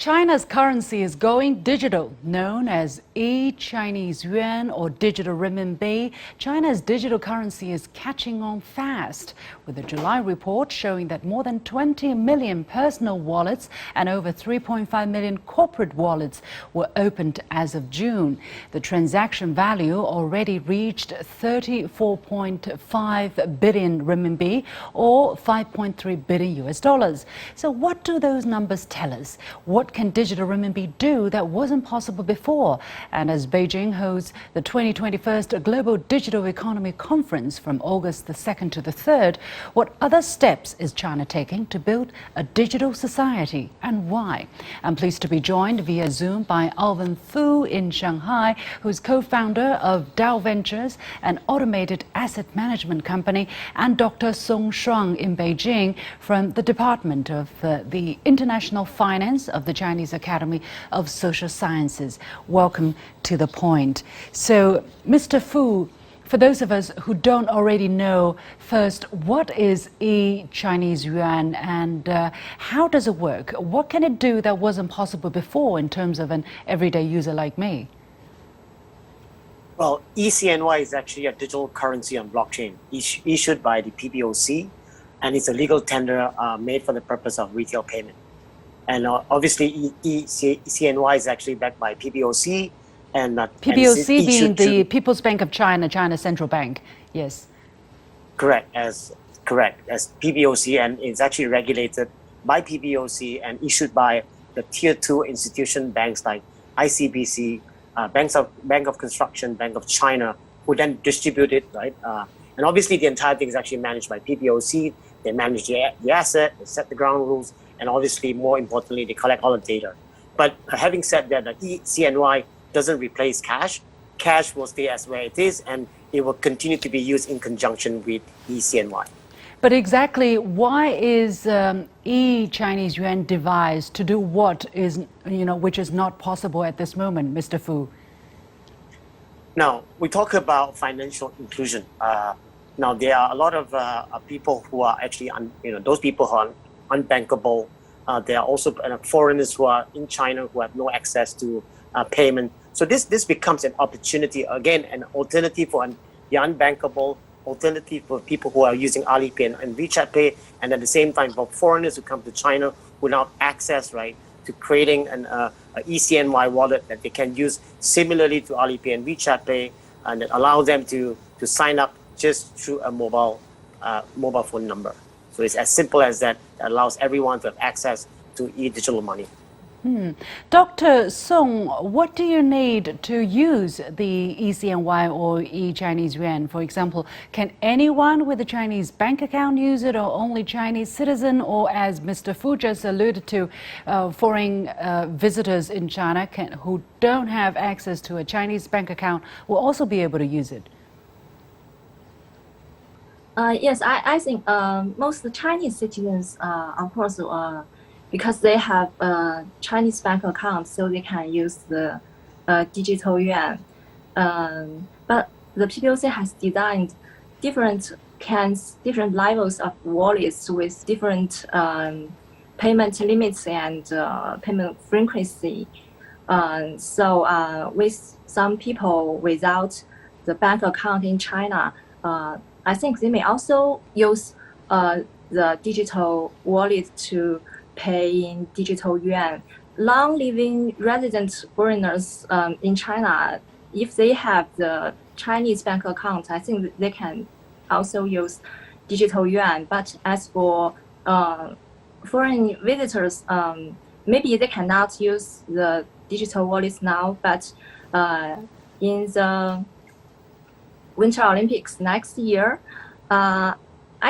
China's currency is going digital, known as e-Chinese yuan or digital renminbi. China's digital currency is catching on fast, with a July report showing that more than 20 million personal wallets and over 3.5 million corporate wallets were opened as of June. The transaction value already reached 34.5 billion renminbi or 5.3 billion US dollars. So what do those numbers tell us? What can digital renminbi do that wasn't possible before? And as Beijing hosts the 2021 Global Digital Economy Conference from August the 2nd to the 3rd, what other steps is China taking to build a digital society and why? I'm pleased to be joined via Zoom by Alvin Foo in Shanghai, who's co-founder of DAOventures, an automated asset management company, and Dr. Shuang in Beijing from the Department of the International Finance of the Chinese Academy of Social Sciences. Welcome to The Point. So, Mr. Foo, for those of us who don't already know, first, what is e-Chinese yuan and how does it work? What can it do that wasn't possible before in terms of an everyday user like me? Well, e-CNY is actually a digital currency on blockchain issued by the PBOC, and it's a legal tender made for the purpose of retail payment. And obviously, e-CNY is actually backed by PBOC. And PBOC being the People's Bank of China, China's central bank, yes. Correct, as PBOC, and it's actually regulated by PBOC and issued by the Tier 2 institution banks like ICBC, Bank of Construction, Bank of China, who then distribute it, right? And obviously, the entire thing is actually managed by PBOC. They manage the asset, they set the ground rules, and obviously, more importantly, they collect all the data. But having said that, the e-CNY doesn't replace cash. Cash will stay as where it is, and it will continue to be used in conjunction with e-CNY. But exactly why is e-Chinese yuan devised to do what is, which is not possible at this moment, Mr. Foo? Now, we talk about financial inclusion. Now, there are a lot of people who are actually, those people who are unbankable. There are also foreigners who are in China who have no access to payment. So this becomes an opportunity, again, an alternative for the unbankable, alternative for people who are using Alipay and WeChat Pay, and at the same time for foreigners who come to China who now have access, right, to creating an e-CNY wallet that they can use similarly to Alipay and WeChat Pay, and that allow them to sign up just through a mobile phone number. So it's as simple as that. That allows everyone to have access to e-digital money. Dr. Song, what do you need to use the e-CNY or e-Chinese yuan? For example, can anyone with a Chinese bank account use it, or only Chinese citizen, or as Mr. Fu just alluded to, foreign visitors in China who don't have access to a Chinese bank account will also be able to use it? Yes, I think most Chinese citizens, of course, because they have a Chinese bank account, so they can use the digital yuan. But the PBOC has designed different levels of wallets with different payment limits and payment frequency. So with some people without the bank account in China, I think they may also use the digital wallet to pay in digital yuan. Long-living resident foreigners in China, if they have the Chinese bank account, I think they can also use digital yuan. But as for foreign visitors, maybe they cannot use the digital wallets now, but in the Winter Olympics next year, I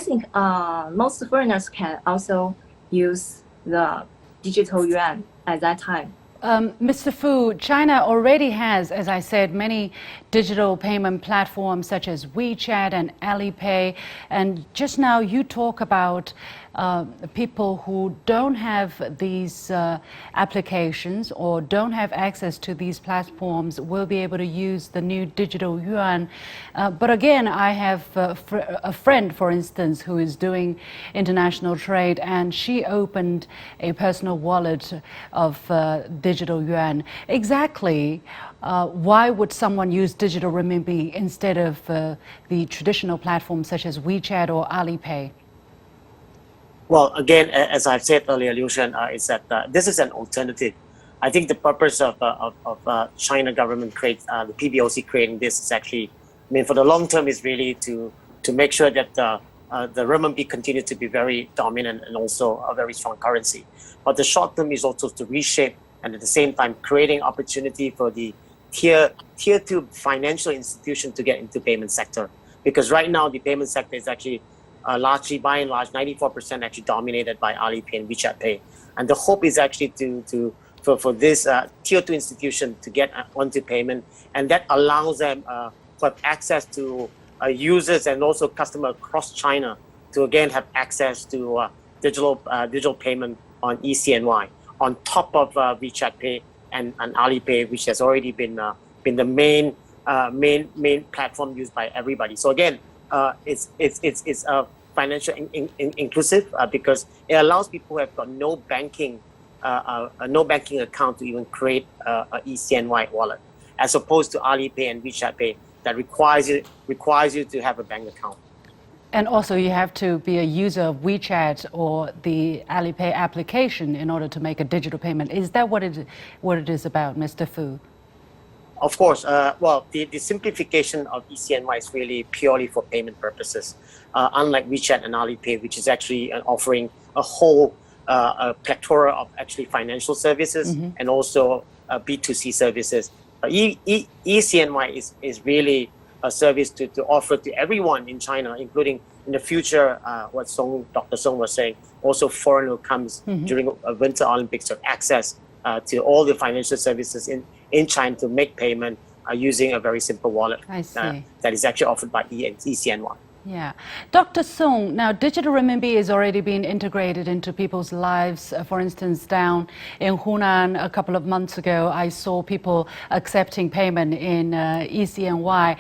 think most foreigners can also use the digital yuan at that time. Mr. Fu, China already has, as I said, many digital payment platforms such as WeChat and Alipay. And just now you talk about people who don't have these applications or don't have access to these platforms will be able to use the new digital yuan. But again, I have a friend, for instance, who is doing international trade, and she opened a personal wallet of digital yuan. Exactly, why would someone use digital renminbi instead of the traditional platforms such as WeChat or Alipay? Well, again, as I've said earlier, Liu Shen, is that this is an alternative. I think the purpose of China government the PBOC creating this is actually, I mean, for the long term, is really to make sure that the renminbi continues to be very dominant and also a very strong currency. But the short term is also to reshape and at the same time creating opportunity for the tier 2 financial institution to get into payment sector. Because right now the payment sector is actually largely, by and large, 94% actually dominated by Alipay and WeChat Pay. And the hope is actually for this tier 2 institution to get onto payment, and that allows them to have access to users and also customers across China to again have access to digital payment on e-CNY on top of WeChat Pay and Alipay, which has already been the main platform used by everybody. So again, it's financial inclusive because it allows people who have got no banking account to even create a e-CNY wallet, as opposed to Alipay and WeChat Pay that requires you to have a bank account. And also you have to be a user of WeChat or the Alipay application in order to make a digital payment. Is that what it is about, Mr. Foo? Of course. Well, the simplification of e-CNY is really purely for payment purposes, unlike WeChat and Alipay, which is actually offering a whole plethora of actually financial services and also B2C services. e-CNY is really a service to offer to everyone in China, including in the future, what Dr. Song was saying, also foreign who comes during Winter Olympics have access to all the financial services in China to make payment using a very simple wallet that is actually offered by e-CNY. Yeah. Dr. Song, now digital renminbi is already being integrated into people's lives. For instance, down in Hunan a couple of months ago, I saw people accepting payment in e-CNY.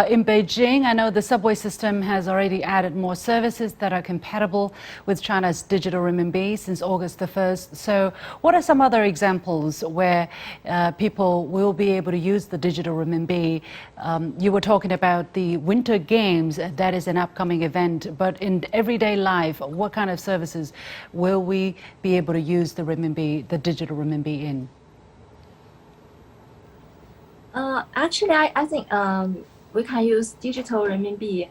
In Beijing, I know the subway system has already added more services that are compatible with China's digital renminbi since August the 1st. So what are some other examples where people will be able to use the digital renminbi? You were talking about the Winter Games, that is an upcoming event, but in everyday life, what kind of services will we be able to use the renminbi, the digital renminbi in? Actually, I think we can use digital renminbi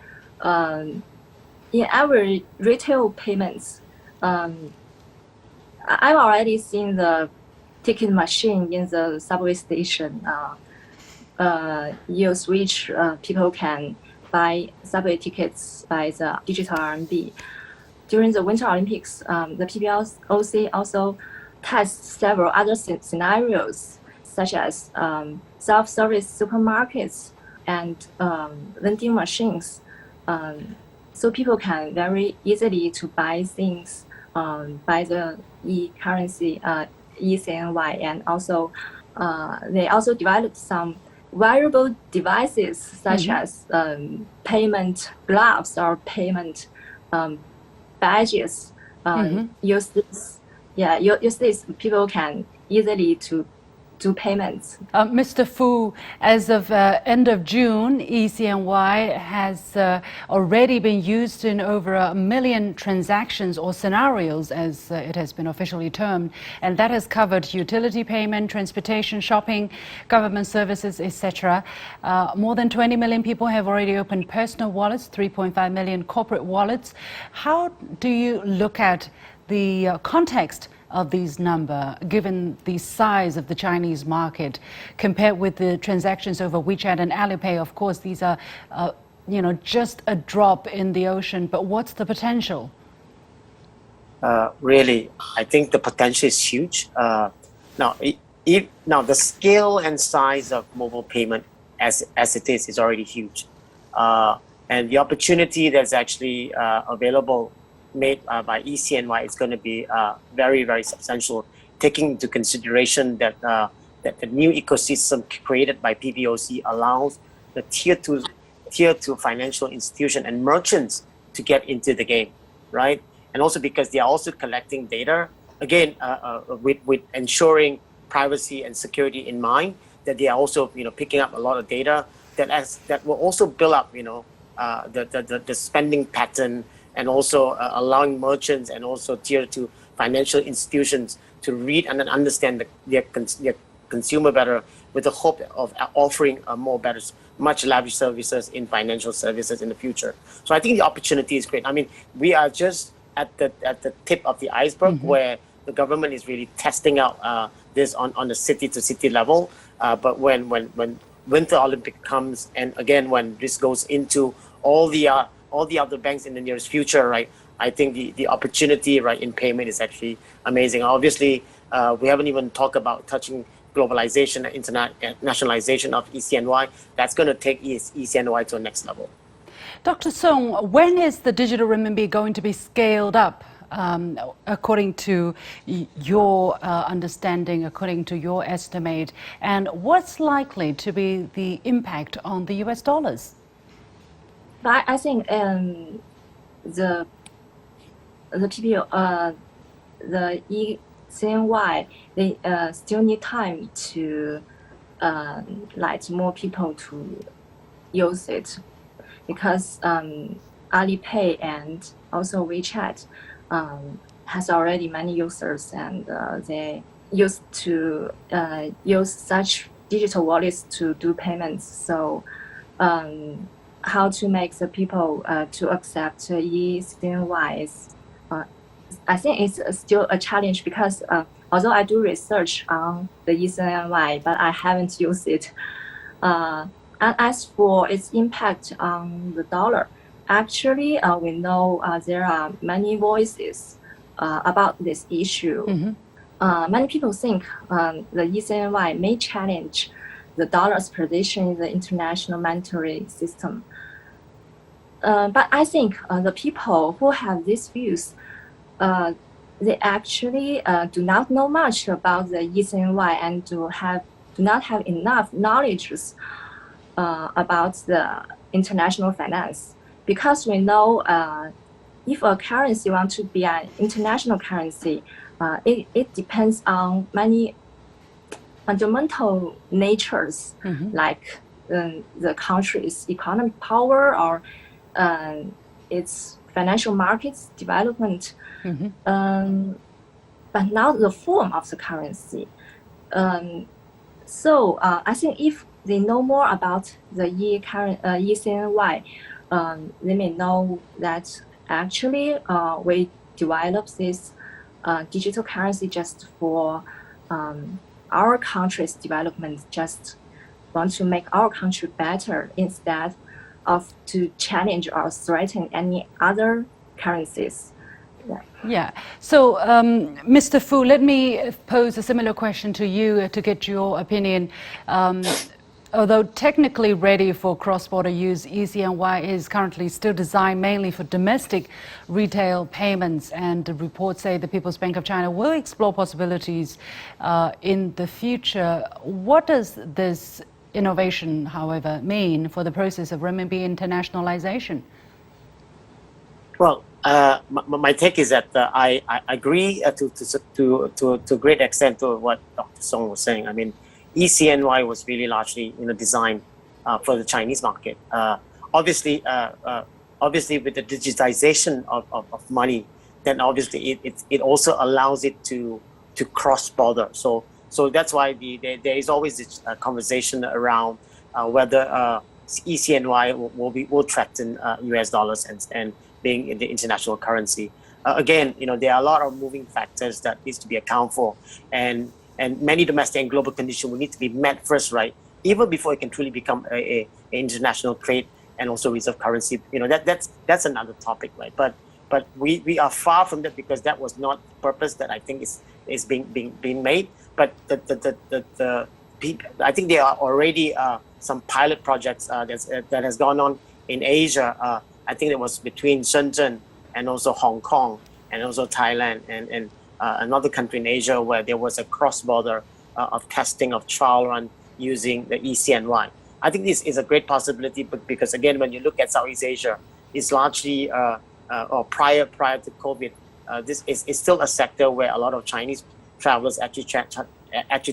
in our retail payments. I've already seen the ticket machine in the subway station use which people can buy subway tickets by the digital RMB. During the Winter Olympics, the PBOC also tests several other scenarios, such as self-service supermarkets and vending machines, so people can very easily to buy things by the e-currency, e-CNY, and also they also developed some wearable devices such as payment gloves or payment badges. Use this, people can easily to do payments. Mr. Fu, as of end of June, e-CNY has already been used in over 1 million transactions or scenarios, as it has been officially termed, and that has covered utility payment, transportation, shopping, government services, etc. More than 20 million people have already opened personal wallets, 3.5 million corporate wallets. How do you look at the context of these numbers, given the size of the Chinese market, compared with the transactions over WeChat and Alipay? Of course, these are, just a drop in the ocean. But what's the potential? Really, I think the potential is huge. Now the scale and size of mobile payment, as it is already huge, and the opportunity that's actually available made by e-CNY is going to be very, very substantial, taking into consideration that that the new ecosystem created by PBOC allows the tier two financial institution and merchants to get into the game, right? And also because they are also collecting data, again, with ensuring privacy and security in mind, that they are also picking up a lot of data that will also build up the spending pattern, and also allowing merchants and also tier two financial institutions to read and then understand their consumer better, with the hope of offering much lavish services in financial services in the future. So I think the opportunity is great. I mean, we are just at the tip of the iceberg, where the government is really testing out this on the city to city level. But when Winter Olympic comes, and again when this goes into all the other banks in the nearest future, right? I think the opportunity, right, in payment is actually amazing. Obviously, we haven't even talked about touching globalization and internationalization of e-CNY. That's going to take e-CNY to the next level. Dr. Song, when is the digital renminbi going to be scaled up, according to your understanding, according to your estimate, and what's likely to be the impact on the US dollars? I think the PBO, the e-CNY, they still need time to let more people to use it, because Alipay and also WeChat has already many users, and they used to use such digital wallets to do payments. So how to make the people to accept e-CNY is, I think it's still a challenge, because although I do research on the e-CNY, but I haven't used it. And as for its impact on the dollar, actually, we know there are many voices about this issue. Many people think the e-CNY may challenge the dollar's position in the international monetary system. But I think the people who have these views, they actually do not know much about the e-CNY, and do not have enough knowledge about the international finance. Because we know if a currency wants to be an international currency, it depends on many fundamental natures, like the country's economic power, or its financial markets development, but not the form of the currency. So I think if they know more about the e-CNY, they may know that actually we developed this digital currency just for our country's development, just want to make our country better, instead of to challenge or threaten any other currencies. Yeah. So, Mr. Foo, let me pose a similar question to you to get your opinion. Although technically ready for cross-border use, e-CNY is currently still designed mainly for domestic retail payments, and the reports say the People's Bank of China will explore possibilities in the future. What does this innovation, however, mean for the process of renminbi internationalization? Well, my take is that I agree to a great extent to what Dr. Song was saying. I mean, e-CNY was really largely designed for the Chinese market. Obviously, with the digitization of money, then obviously it also allows it to cross border. So that's why there is always this conversation around whether e-CNY will threaten US dollars and being in the international currency. Again, there are a lot of moving factors that needs to be accounted for, and many domestic and global conditions will need to be met first, right? Even before it can truly become a international trade and also reserve currency. That's another topic, right? But we are far from that, because that was not the purpose that I think is being made. But I think there are already some pilot projects that has gone on in Asia. I think it was between Shenzhen and also Hong Kong, and also Thailand, and another country in Asia where there was a cross-border of testing of trial run using the e-CNY. I think this is a great possibility, but because again, when you look at Southeast Asia, it's largely or prior to COVID, this is still a sector where a lot of Chinese travelers actually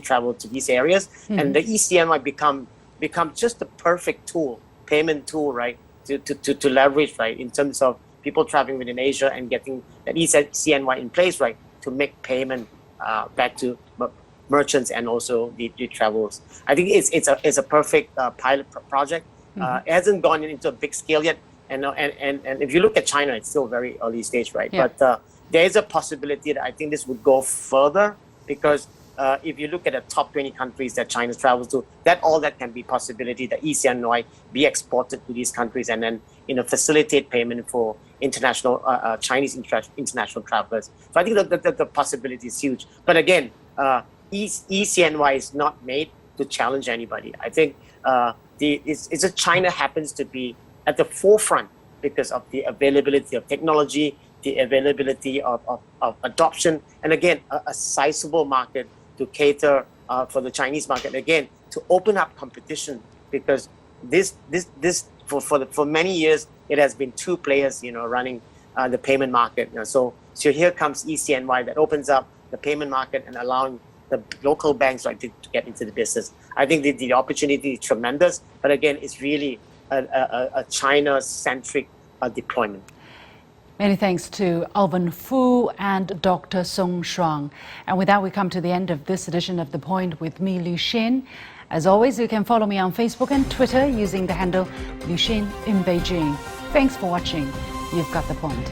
travel to these areas, and the e-CNY become just the perfect tool, payment tool, right, to leverage, right, in terms of people traveling within Asia and getting that e-CNY in place, right, to make payment back to merchants and also the travelers. I think it's a perfect pilot project. It hasn't gone into a big scale yet, and if you look at China, it's still very early stage, right? Yeah. But there is a possibility that I think this would go further, because if you look at the top 20 countries that China travels to, that can be possibility that e-CNY be exported to these countries and then facilitate payment for international Chinese international travelers. So I think that the possibility is huge. But again, e-CNY is not made to challenge anybody. I think China happens to be at the forefront because of the availability of technology, the availability of adoption, and again, a sizable market to cater for the Chinese market, again, to open up competition, because this for many years it has been two players running the payment market. So here comes e-CNY that opens up the payment market and allowing the local banks, right, to get into the business. I think the opportunity is tremendous, but again, it's really a China-centric deployment. Many thanks to Alvin Foo and Dr. Shuang. And with that, we come to the end of this edition of The Point with me, Liu Xin. As always, you can follow me on Facebook and Twitter using the handle Liu Xin in Beijing. Thanks for watching. You've got The Point.